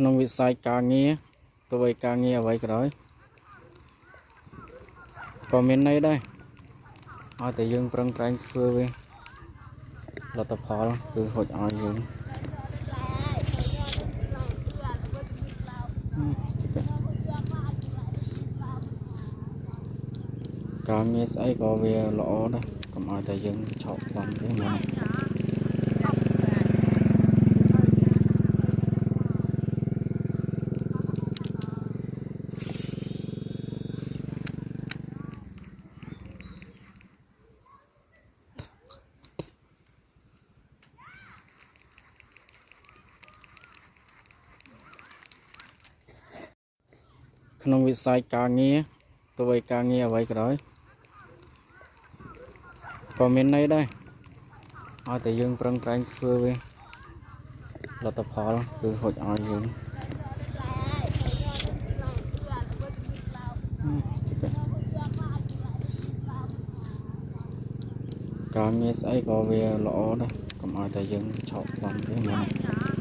ក្នុងវិស័យការងារទោះបីការងារអ្វីក៏ដោយក៏មានន័យដែរឲ្យតែយើងប្រឹងប្រែងធ្វើវាលទ្ធផលគឺហុចឲ្យយើងការងារស្អីក៏វាល្អដែរកុំឲ្យតែយើងឆោតបងទេមែនក្នុងវិស័យការងារទោះបីការងារអ្វីក៏ដោយក៏មានន័យដែរឲ្យតែយើងប្រឹងប្រែងធ្វើវាលទ្ធផលគឺហុចឲ្យយើងការងារស្អីក៏វាល្អដែរកុំឲ្យតែយើងឆោតបងទេមែន